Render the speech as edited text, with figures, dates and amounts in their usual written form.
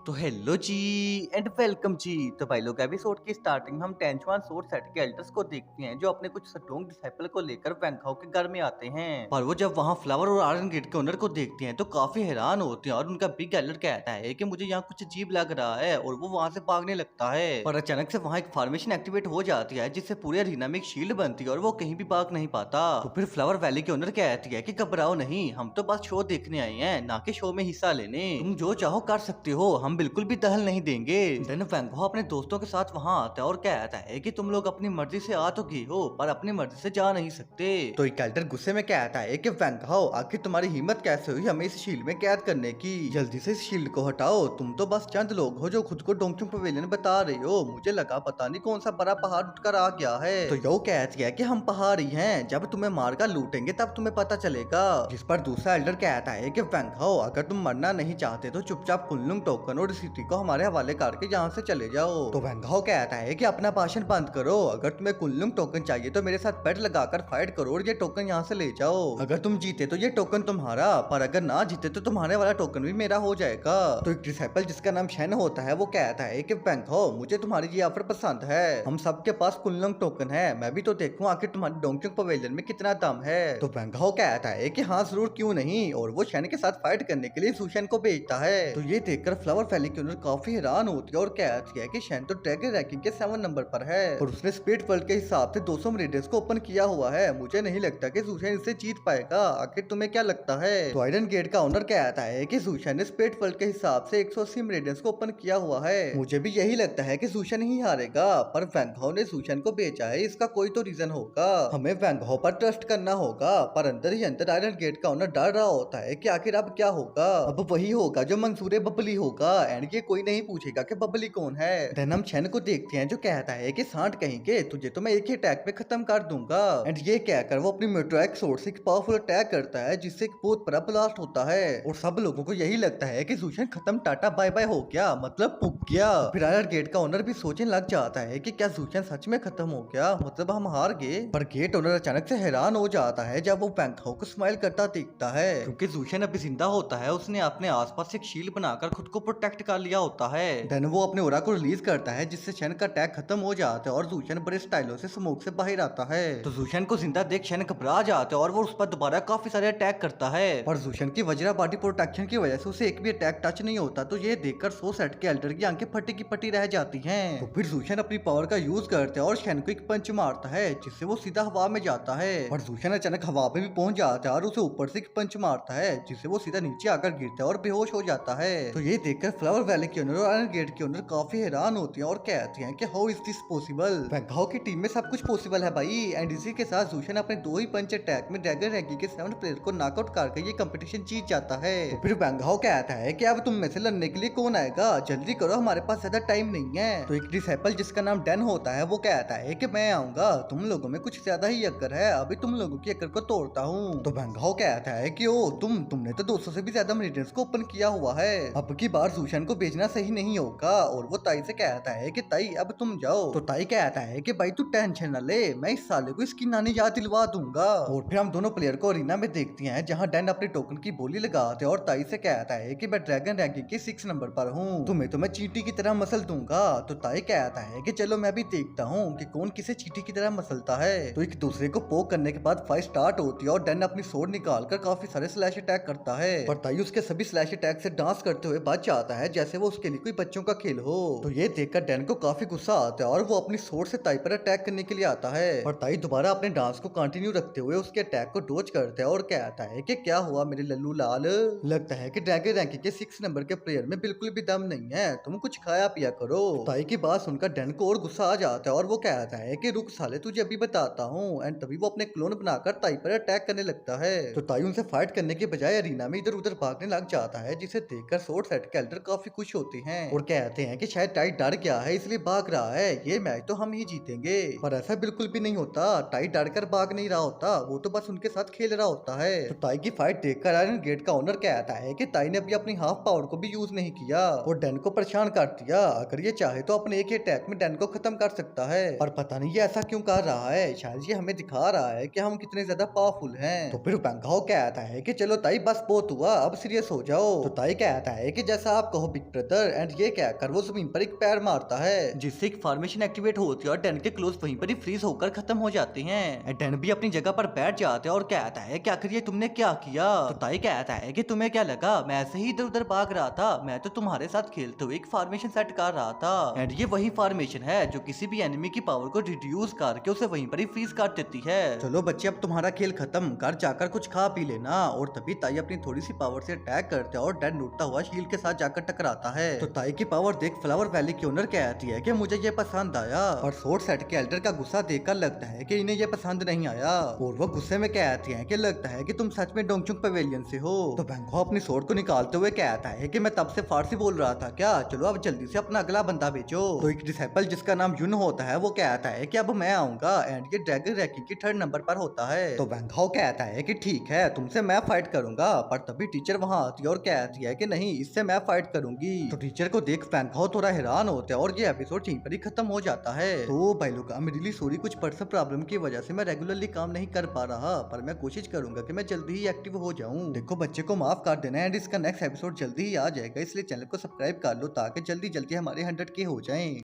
तो hello ji and welcome जी। तो भाई लोग एपिसोड की स्टार्टिंग हम टेंचुआन सोर्ड सेट के एल्डर्स को देखते हैं जो अपने कुछ स्ट्रॉन्ग डिसाइपल को लेकर वैंगहाओ के घर में आते हैं। पर वो जब वहाँ फ्लावर और आयरन गेट के ओनर को देखते हैं तो काफी हैरान होते हैं और उनका बिग एल्डर कहता है कि मुझे यहाँ कुछ अजीब लग रहा है और वो वहाँ से भागने लगता है। पर अचानक से वहाँ एक फॉर्मेशन एक्टिवेट हो जाती है जिससे पूरे अरीना में एक शील्ड बनती है और वो कहीं भी भाग नहीं पाता। तो फिर फ्लावर वैली के ओनर कहती है कि घबराओ नहीं, हम तो बस शो देखने आए हैं ना कि शो में हिस्सा लेने। तुम जो चाहो कर सकते हो, हम बिल्कुल भी दखल नहीं देंगे। देन वैंगहो अपने दोस्तों के साथ वहाँ आता है और कहता है कि तुम लोग अपनी मर्जी से आ तो गए हो पर अपनी मर्जी से जा नहीं सकते। तो एक एल्डर गुस्से में कहता है कि वैंगहो आखिर तुम्हारी हिम्मत कैसे हुई हमें इस शील्ड में कैद करने की, जल्दी से इस शील्ड को हटाओ, तुम तो बस चंद लोग हो जो खुद को डोंगचुंग पवेलियन बता रहे हो, मुझे लगा पता नहीं कौन सा बड़ा पहाड़ उठकर आ गया है। तो यो कहती है कि हम पहाड़ी हैं, जब तुम्हें मारकर लूटेंगे तब तुम्हें पता चलेगा। जिस पर दूसरा एल्डर कहता है कि वैंगहो अगर तुम मरना नहीं चाहते तो चुपचाप कुनलुंग टोकन और सिटी को हमारे हवाले करके यहाँ से चले जाओ। तो वैंगहो कहता है कि अपना भाषण बंद करो, अगर तुम्हें कुनलुंग टोकन चाहिए तो मेरे साथ बेट लगाकर फाइट करो और ये टोकन यहाँ से ले जाओ। अगर तुम जीते तो ये टोकन तुम्हारा, पर अगर ना जीते तो तुम्हारे वाला टोकन भी मेरा हो जाएगा। तो एक डिसाइपल जिसका नाम शेन होता है वो कहता है कि वैंगहो मुझे तुम्हारी ये ऑफर पसंद है, हम सबके पास कुनलुंग टोकन है, मैं भी तो देखूं आखिर तुम्हारी डोंगचुंग पवेलियन में कितना दम है। तो वैंगहो कहता है कि हाँ जरूर क्यों नहीं, और वो शेन के साथ फाइट करने के लिए सुशेन को भेजता है। तो ये देखकर फ्लावर वैली की ओनर काफी हैरान होती है और कहती है कि शेन तो ड्रैगन रैंकिंग के 7 नंबर पर है और उसने स्पिरिट वर्ल्ड के हिसाब से 200 मरीडर्स को ओपन किया हुआ है, मुझे नहीं लगता कि सुशेन इससे जीत पाएगा, आखिर तुम्हें क्या लगता है। तो आयरन गेट का ओनर कहता है कि सुशेन ने स्पिरिट वर्ल्ड के हिसाब से 180 मरीडर्स को ओपन किया हुआ है, मुझे भी यही लगता है कि सुशेन ही हारेगा, पर वैंगहो ने सुशेन को बेचा है, इसका कोई तो रीजन होगा, हमें वैंगहो पर ट्रस्ट करना होगा। पर अंदर ही अंदर आयरन गेट का ओनर डर रहा होता है कि आखिर अब क्या होगा, अब वही होगा जो मंसूरे बबली होगा एंड ये कोई नहीं पूछेगा कि बबली कौन है। देन हम छेन को देखते हैं जो कहता है कि सांड कहेंगे तुझे तो मैं एक ही अटैक में खत्म कर दूंगा, एंड ये कहकर वो अपनी मेट्रोएक सोर्ड से एक पावरफुल अटैक करता है जिससे एक बहुत बड़ा ब्लास्ट होता है और सब लोगों को यही लगता है कि सुशेन खत्म, टाटा बाय बाय हो गया, मतलब पुग गया। फिर आयरन गेट का ओनर भी सोचने लग जाता है कि क्या सुशेन सच में खत्म हो गया, मतलब हम हार गए। पर गेट ओनर अचानक से हैरान हो जाता है जब वो वैंगहो को स्माइल करता देखता है, क्योंकि सुशेन अभी जिंदा होता है, उसने अपने आसपास एक शील्ड बनाकर खुद को प्रोटेक्ट कर लिया होता है। देन वो अपने ओरा को रिलीज करता है जिससे शेन का अटैक खत्म हो जाता है और सुशेन बड़े स्टाइलों से स्मोक से बाहर आता है। तो सुशेन को जिंदा देख शेन घबरा जाता है और वो उस पर दोबारा काफी सारे अटैक करता है, पर सुशेन की वज्रा बॉडी प्रोटेक्शन की वजह से उसे एक भी अटैक टच नहीं होता। तो ये देखकर सो सेट के एल्डर की आंखें फटी की फटी रह जाती हैं। तो फिर सुशेन अपनी पावर का यूज करते हैं और शेन को एक पंच मारता है जिससे वो सीधा हवा में जाता है, पर सुशेन अचानक हवा में भी पहुंच जाता है और उसे ऊपर से एक पंच मारता है जिससे वो सीधा नीचे आकर गिरता है और बेहोश हो जाता है। तो ये देखकर फ्लावर वैली के ओनर और आयरन गेट के ओनर काफी हैरान होती हैं और कहती हैं कि हाउ इज दिस पॉसिबल, वैंगहो की टीम में सब कुछ पॉसिबल है भाई। एंड इसी के साथ सुशेन अपने 2 ही पंच अटैक में ड्रैगन रैंकिंग के 7 प्लेयर को नॉकआउट करके ये कंपटीशन जीत जाता है। तो फिर वैंगहो कहता है कि अब तुम में से लड़ने के लिए कौन आएगा, जल्दी करो हमारे पास ज्यादा टाइम नहीं है। तो एक डिसाइपल जिसका नाम डैन होता है वो कहता है कि मैं आऊंगा, तुम लोगों में कुछ ज्यादा ही अक्कर है, अभी तुम लोगों की अक्कर को तोड़ता हूँ। तो वैंगहो कहता है कि ओ तुमने तो 200 से भी ज्यादा मरीडर्स को ओपन किया हुआ है, अब की बार सुशेन को भेजना सही नहीं होगा। और वो ताई से कहता है कि ताई अब तुम जाओ। तो ताई कहता है कि भाई तू टेंशन न ले, मैं इस साले को इसकी नानी याद दिलवा दूंगा। और फिर हम दोनों प्लेयर को अरीना में देखते हैं जहाँ डैन अपने टोकन की बोली लगाते हैं और ताई से कहता है कि मैं ड्रैगन रैंकिंग के 6 नंबर पर हूँ, तुम्हें तो मैं चींटी की तरह मसल दूंगा। तो ताई कहता है कि चलो मैं भी देखता हूँ कि कौन किसे चींटी की तरह मसलता है। तो एक दूसरे को पोक करने के बाद फाइट स्टार्ट होती है और डैन अपनी सोर्ड निकाल कर काफी सारे स्लैश अटैक करता है, पर ताई उसके सभी स्लैश अटैक से डांस करते हुए बच जाता है जैसे वो उसके लिए कोई बच्चों का खेल हो। तो ये देखकर डैन को काफी गुस्सा आता है और वो अपनी सोर्ड से ताई पर अटैक करने के लिए आता है, और ताई दोबारा अपने डांस को कंटिन्यू रखते हुए उसके अटैक को डोज करता है और कहता है कि क्या हुआ मेरे लल्लू लाल, लगता है कि ड्रैगन रैंकिंग के 6 नंबर के प्लेयर में बिल्कुल भी दम नहीं है, तुम कुछ खाया पिया करो। ताई की बात सुनकर डैन को और गुस्सा आ जाता है और वो कहता है कि रुक साले तुझे अभी बताता हूँ, एंड तभी वो अपने क्लोन बनाकर ताई पर अटैक करने लगता है। तो ताई उनसे फाइट करने के बजाय अरीना में इधर उधर भागने लग जाता है, जिसे देखकर सोर्ड सेट के एल्डर काफी खुश होते हैं और कहते हैं कि शायद टाई डर गया है इसलिए भाग रहा है, ये मैच तो हम ही जीतेंगे। पर ऐसा बिल्कुल भी नहीं होता, टाई डर कर भाग नहीं रहा होता, वो तो बस उनके साथ खेल रहा होता है। तो टाई की फाइट देखकर आयरन गेट का ओनर कहता है कि टाई ने अभी अपनी हाफ पावर को भी यूज नहीं किया और डैन को परेशान कर दिया, अगर ये चाहे तो अपने एक ही अटैक में डैन को खत्म कर सकता है, पर पता नहीं ये ऐसा क्यों कर रहा है, शायद ये हमें दिखा रहा है कि हम कितने ज्यादा पावरफुल हैं। तो फिर वैंगहो कहता है कि चलो ताई बस बहुत हुआ, अब सीरियस हो जाओ। तो ताई कहता है कि जैसा आप कहो बिग ब्रदर। एंड ये कहकर वो जमीन पर एक पैर मारता है जिससे एक फॉर्मेशन एक्टिवेट होती है और डैन के क्लोज वहीं पर ही फ्रीज होकर खत्म हो जाते हैं। डैन भी अपनी जगह पर बैठ जाते हैं और कहता है कि आखिर ये तुमने क्या किया। तो ताई कहता है कि तुम्हें क्या लगा मैं ऐसे ही इधर उधर भाग रहा था, मैं तो तुम्हारे साथ खेलते हुए एक फॉर्मेशन सेट कर रहा था। एंड ये वही फॉर्मेशन है जो किसी भी एनिमी की पावर को रिड्यूस करके उसे वहीं पर ही फ्रीज कर देती है। चलो बच्चे अब तुम्हारा खेल खत्म, घर जाकर कुछ खा पी लेना। और तभी ताई अपनी थोड़ी सी पावर से अटैक करते हैं और डैन लूटता हुआ शील्ड के साथ जाकर टकराता है। तो ताई की पावर देख फ्लावर वैली की ओनर कहती है कि मुझे ये पसंद आया, और सोर्ड सेट के एल्डर का गुस्सा देखकर लगता है कि इन्हें ये पसंद नहीं आया और वो गुस्से में कहती है कि लगता है कि तुम सच में डोंगचुंग पवेलियन से हो। तो वैंगहो अपनी सोर्ड को निकालते हुए कहता है कि मैं तब से फारसी बोल रहा था क्या, चलो अब जल्दी से अपना अगला बंदा भेजो। तो एक डिसाइपल जिसका नाम युन होता है वो कहता है कि अब मैं आऊंगा। एंड ये ड्रैगन रैंकिंग की 3rd नंबर पर होता है। तो वैंगहो कहता है कि ठीक है तुमसे मैं फाइट करूंगा, पर तभी टीचर वहां आती है और कहती है कि नहीं इससे मैं फाइट करूंगी। तो टीचर को देख वैंगहो थोड़ा हैरान होता है और ये एपिसोड यहीं पर ही खत्म हो जाता है। तो भाई लोग आई एम रियली सॉरी, कुछ पर्सनल प्रॉब्लम की वजह से मैं रेगुलरली काम नहीं कर पा रहा, पर मैं कोशिश करूंगा कि मैं जल्दी ही एक्टिव हो जाऊं। देखो बच्चे को माफ कर देना एंड इसका नेक्स्ट एपिसोड जल्दी ही आ जाएगा, इसलिए चैनल को सब्सक्राइब कर लो ताकि जल्दी जल्दी हमारे 100K हो जाएं।